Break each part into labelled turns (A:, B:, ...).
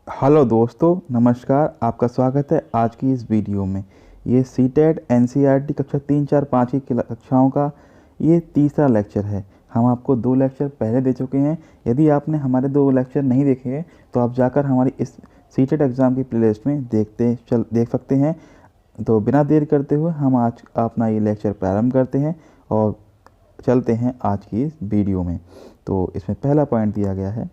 A: Hello दोस्तों, नमस्कार। आपका स्वागत है आज की इस वीडियो में। ये सीटेट एनसीईआरटी कक्षा 3, 4, 5 की कक्षाओं का ये तीसरा लेक्चर है। हम आपको 2 लेक्चर पहले दे चुके हैं। यदि आपने हमारे 2 लेक्चर नहीं देखे हैं तो आप जाकर हमारी इस सीटेट एग्ज़ाम की प्लेलिस्ट में देख सकते हैं। तो बिना देर करते हुए हम आज अपना ये लेक्चर प्रारंभ करते हैं और चलते हैं आज की इस वीडियो में। तो इसमें पहला पॉइंट दिया गया है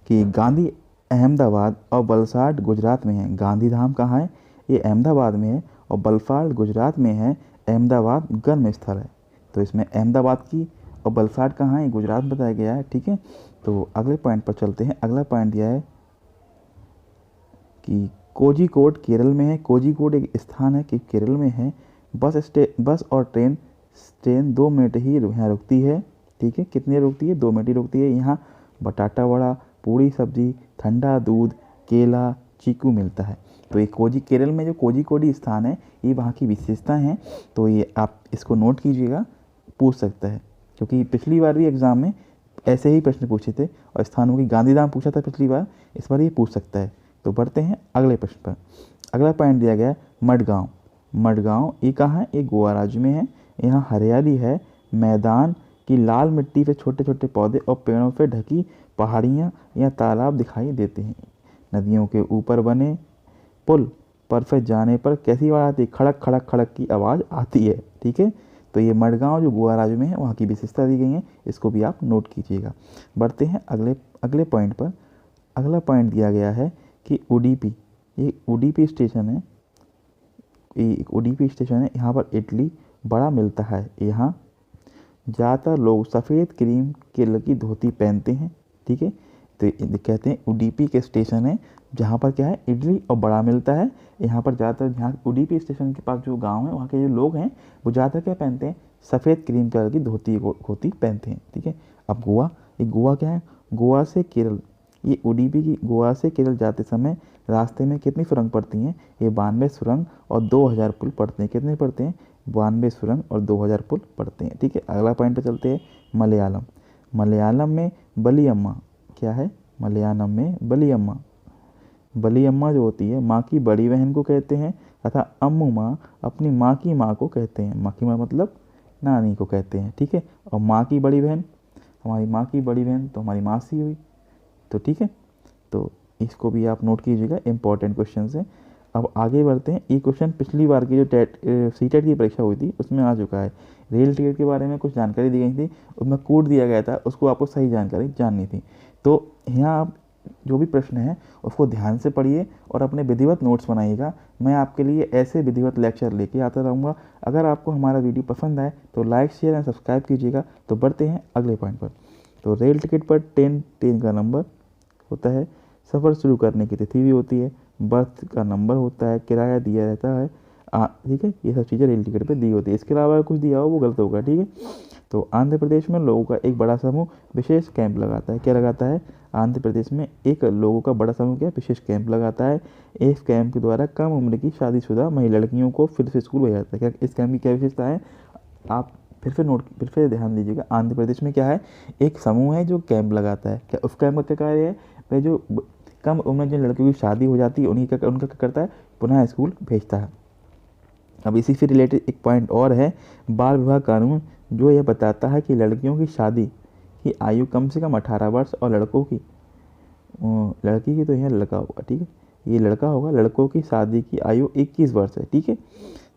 A: कि गांधी अहमदाबाद और वलसाड गुजरात में है। गांधीधाम कहाँ है? ये अहमदाबाद में है। और वलसाड गुजरात में है। अहमदाबाद गर्म स्थल है। तो इसमें अहमदाबाद की और वलसाड कहाँ है, ये गुजरात में बताया गया है। ठीक है, तो अगले पॉइंट पर चलते हैं। अगला पॉइंट दिया है कि कोझिकोड केरल में है। कोझिकोड एक स्थान है कि केरल में है। बस और ट्रेन ट्रेन 2 मिनट ही यहाँ रुकती है। ठीक है, कितनी रुकती है? 2 मिनट ही रुकती है। यहाँ बटाटा वड़ा, पूड़ी सब्जी, ठंडा दूध, केला, चीकू मिलता है। तो ये केरल में जो कोझिकोडी स्थान है, ये वहाँ की विशेषता है। तो ये आप इसको नोट कीजिएगा, पूछ सकता है। क्योंकि पिछली बार भी एग्ज़ाम में ऐसे ही प्रश्न पूछे थे और स्थानों की गांधीधाम पूछा था पिछली बार, इस बार ये पूछ सकता है। तो बढ़ते हैं अगले प्रश्न पर। अगला पॉइंट दिया गया है मडगांव। मडगांव ये कहाँ है? ये गोवा राज्य में है। यहाँ हरियाली है। मैदान की लाल मिट्टी पे छोटे छोटे पौधे और पेड़ों से ढकी पहाड़ियाँ या तालाब दिखाई देते हैं। नदियों के ऊपर बने पुल पर से जाने पर कैसी आवाज़ आती है? खड़क खड़क खड़क की आवाज़ आती है। ठीक है, तो ये मडगांव जो गोवा राज्य में है, वहाँ की विशेषता दी गई है। इसको भी आप नोट कीजिएगा। बढ़ते हैं अगले अगले पॉइंट पर। अगला पॉइंट दिया गया है कि उडीपी, ये उडीपी स्टेशन है। ये एक उडीपी स्टेशन है। यहाँ पर इडली बड़ा मिलता है। यहाँ ज़्यादातर लोग सफ़ेद क्रीम कलर की धोती पहनते हैं। ठीक है, तो ये कहते हैं उडीपी के स्टेशन है जहाँ पर क्या है, इडली और बड़ा मिलता है। यहाँ पर ज़्यादातर, यहाँ उडीपी स्टेशन के पास जो गांव है, वहाँ के जो लोग हैं वो ज़्यादातर क्या पहनते हैं? सफ़ेद क्रीम कलर की धोती पहनते हैं। ठीक है, अब गोवा, ये गोवा क्या है? गोवा से केरल, ये उडीपी की गोवा से केरल जाते समय रास्ते में कितनी सुरंग पड़ती हैं? ये 92 सुरंग और 2000 पुल पड़ते हैं। कितने पड़ते हैं? 92 सुरंग और 2000 पुल पड़ते हैं। ठीक है, अगला पॉइंट पे चलते हैं। मलयालम। मलयालम में बलियम्मा क्या है? मलयालम में बलियम्मा, बलियम्मा जो होती है, माँ की बड़ी बहन को कहते हैं, तथा अम्मू माँ अपनी माँ की माँ को कहते हैं। माँ की माँ मतलब नानी को कहते हैं। ठीक है, और माँ की बड़ी बहन, हमारी माँ की बड़ी बहन तो हमारी मासी हुई। तो ठीक है, तो इसको भी आप नोट कीजिएगा, इंपॉर्टेंट क्वेश्चन है। अब आगे बढ़ते हैं। ये क्वेश्चन पिछली बार की जो सीटेट की परीक्षा हुई थी उसमें आ चुका है। रेल टिकट के बारे में कुछ जानकारी दी गई थी, उसमें कोड दिया गया था, उसको आपको सही जानकारी जाननी थी। तो यहाँ आप जो भी प्रश्न है उसको ध्यान से पढ़िए और अपने विधिवत नोट्स बनाइएगा। मैं आपके लिए ऐसे विधिवत लेक्चर लेके आता रहूँगा। अगर आपको हमारा वीडियो पसंद आए तो लाइक, शेयर एंड सब्सक्राइब कीजिएगा। तो बढ़ते हैं अगले पॉइंट पर। तो रेल टिकट पर ट्रेन का नंबर होता है, सफ़र शुरू करने की तिथि भी होती है, बर्थ का नंबर होता है, किराया दिया रहता है। ठीक है, ये सब चीज़ें रेल टिकट पे दी होती है। इसके अलावा कुछ दिया हो वो गलत होगा। ठीक है, तो आंध्र प्रदेश में लोगों का एक बड़ा समूह विशेष कैंप लगाता है। क्या लगाता है? आंध्र प्रदेश में एक लोगों का बड़ा समूह क्या विशेष कैंप लगाता है। इस कैंप के द्वारा कम उम्र की शादीशुदा महिला लड़कियों को फिर से स्कूल भेजा जाता है। क्या इस कैंप की क्या विशेषता है? आप फिर से ध्यान दीजिएगा। आंध्र प्रदेश में क्या है? एक समूह है जो कैंप लगाता है। क्या उस कैंप का क्या कार्य है? वह जो कम उम्र जिन लड़कियों की शादी हो जाती है उनका क्या करता है? पुनः स्कूल भेजता है। अब इसी से रिलेटेड एक पॉइंट और है, बाल विवाह कानून, जो यह बताता है कि लड़कियों की शादी की आयु कम से कम 18 वर्ष और लड़कों की, लड़की की तो यहाँ लड़का होगा। ठीक है, ये लड़का होगा, लड़कों की शादी की आयु 21 वर्ष है। ठीक है,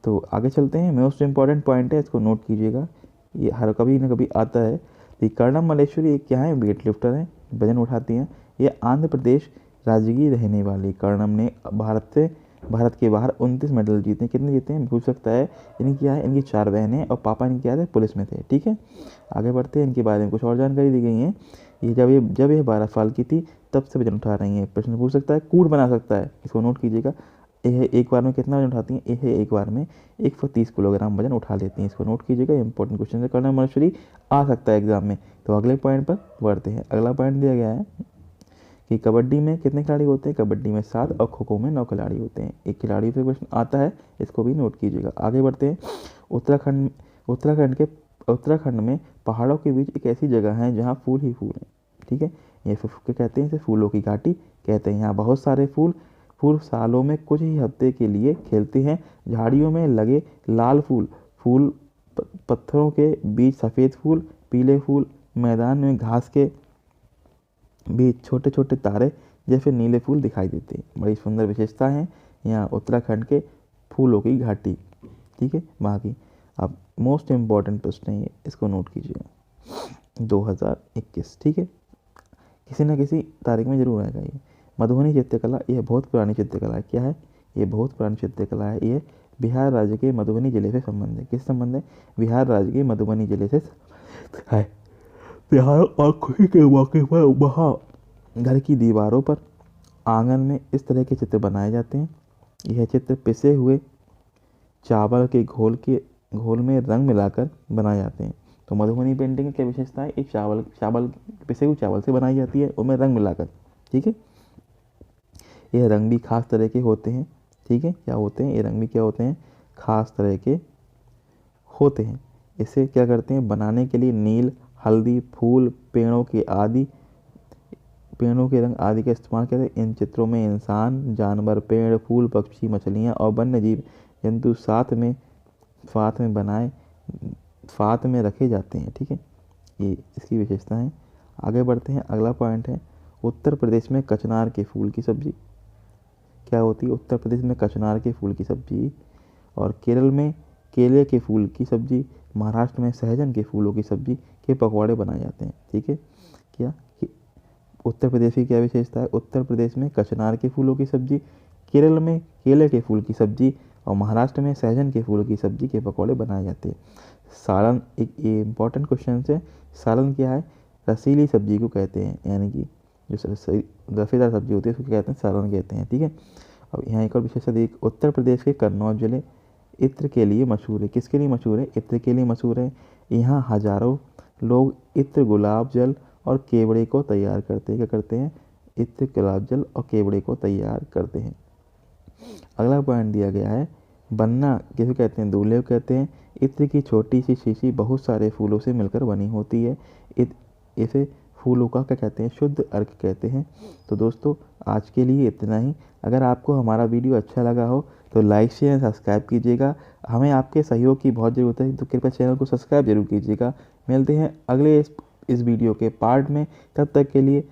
A: तो आगे चलते हैं। मोस्ट इम्पॉर्टेंट पॉइंट है, इसको नोट कीजिएगा, ये हर कभी ना कभी आता है। तो कर्णम मल्लेश्वरी एक क्या है? वेट लिफ्टर है, वजन उठाती हैं। ये आंध्र प्रदेश राज्य की रहने वाली कर्णम ने भारत के बाहर 29 मेडल जीते हैं। कितने जीते हैं पूछ सकता है। इनकी क्या है? इनकी 4 बहनें और पापा इनके क्या थे? पुलिस में थे। ठीक है, आगे बढ़ते हैं। इनके बारे में कुछ और जानकारी दी गई है। ये जब ये 12 साल की थी तब से वजन उठा रही हैं। प्रश्न पूछ सकता है, कूट बना सकता है, इसको नोट कीजिएगा। यह एक बार में कितना वजन उठाती हैं? यह एक बार में 130 किलोग्राम वजन उठा लेती हैं। इसको नोट कीजिएगा, इंपॉर्टेंट क्वेश्चन है, कर्णम मल्लेश्वरी आ सकता है एग्जाम में। तो अगले पॉइंट पर बढ़ते हैं। अगला पॉइंट दिया गया है कि कबड्डी में कितने खिलाड़ी होते हैं? कबड्डी में 7 और खो खो में 9 खिलाड़ी होते हैं। एक खिलाड़ी पे क्वेश्चन आता है, इसको भी नोट कीजिएगा। आगे बढ़ते हैं। उत्तराखंड उत्तराखंड के उत्तराखंड में पहाड़ों के बीच एक ऐसी जगह है जहाँ फूल ही फूल हैं, ठीक है। ये क्या कहते हैं, इसे फूलों की घाटी कहते हैं। यहाँ बहुत सारे फूल सालों में कुछ ही हफ्ते के लिए खिलते हैं। झाड़ियों में लगे लाल फूल पत्थरों के बीच सफ़ेद फूल, पीले फूल, मैदान में घास के बीच छोटे छोटे तारे जैसे नीले फूल दिखाई देते हैं। बड़ी सुंदर विशेषता है यहाँ उत्तराखंड के फूलों की घाटी, ठीक है। वहाँ की अब मोस्ट इम्पॉर्टेंट प्रश्न है ये, इसको नोट कीजिएगा। 2021, ठीक है, किसी न किसी तारीख में जरूर आएगा ये। मधुबनी चित्रकला, यह बहुत पुरानी चित्रकला है। क्या है ये? बहुत पुरानी चित्रकला है। ये बिहार राज्य के मधुबनी जिले से संबंध है। किस संबंध है? बिहार राज्य के मधुबनी जिले से है। त्योहारों और खुशी के मौके पर वहाँ घर की दीवारों पर, आंगन में इस तरह के चित्र बनाए जाते हैं। यह चित्र पिसे हुए चावल के घोल में रंग मिलाकर बनाए जाते हैं। तो मधुबनी पेंटिंग की क्या विशेषता है? एक चावल पिसे हुए चावल से बनाई जाती है, उनमें रंग मिलाकर, ठीक है। यह रंग भी खास तरह के होते हैं, ठीक है। क्या होते हैं? ये रंग भी क्या होते हैं? खास तरह के होते हैं। इसे क्या करते हैं? बनाने के लिए नील, हल्दी, फूल, पेड़ों के रंग आदि का इस्तेमाल करते हैं। इन चित्रों में इंसान, जानवर, पेड़, फूल, पक्षी, मछलियाँ और वन्य जीव जंतु साथ में रखे जाते हैं, ठीक है। ये इसकी विशेषता है। आगे बढ़ते हैं। अगला पॉइंट है, उत्तर प्रदेश में कचनार के फूल की सब्जी क्या होती है? उत्तर प्रदेश में कचनार के फूल की सब्जी, और केरल में केले के फूल की सब्जी, महाराष्ट्र में सहजन के फूलों की सब्जी के पकौड़े बनाए जाते हैं, ठीक है। क्या उत्तर प्रदेश की क्या विशेषता है? उत्तर प्रदेश में कचनार के फूलों की सब्जी, केरल में केले के फूल की सब्जी और महाराष्ट्र में सहजन के फूलों की सब्जी के पकौड़े बनाए जाते हैं। सालन, एक ये इम्पॉर्टेंट क्वेश्चन है। सालन क्या है? रसीली सब्जी को कहते हैं, यानी कि जो रसीदार सब्जी होती है उसको कहते हैं, सालन कहते हैं, ठीक है। अब यहाँ एक और विशेषता देख, उत्तर प्रदेश के कन्नौज जिले इत्र के लिए मशहूर है। किसके लिए मशहूर है? इत्र के लिए मशहूर है। यहाँ हजारों लोग इत्र, गुलाब जल और केवड़े को तैयार करते हैं। क्या करते हैं? इत्र, गुलाब जल और केवड़े को तैयार करते हैं। अगला पॉइंट दिया गया है, बन्ना किसे कहते हैं? दूल्हे को कहते हैं। इत्र की छोटी सी शीशी बहुत सारे फूलों से मिलकर बनी होती है। इसे फूलों का क्या कहते हैं? शुद्ध अर्क कहते हैं। तो दोस्तों आज के लिए इतना ही। अगर आपको हमारा वीडियो अच्छा लगा हो तो लाइक, शेयर, सब्सक्राइब कीजिएगा। हमें आपके सहयोग की बहुत ज़रूरत है, तो कृपया चैनल को सब्सक्राइब जरूर कीजिएगा। मिलते हैं अगले इस वीडियो के पार्ट में। तब तक के लिए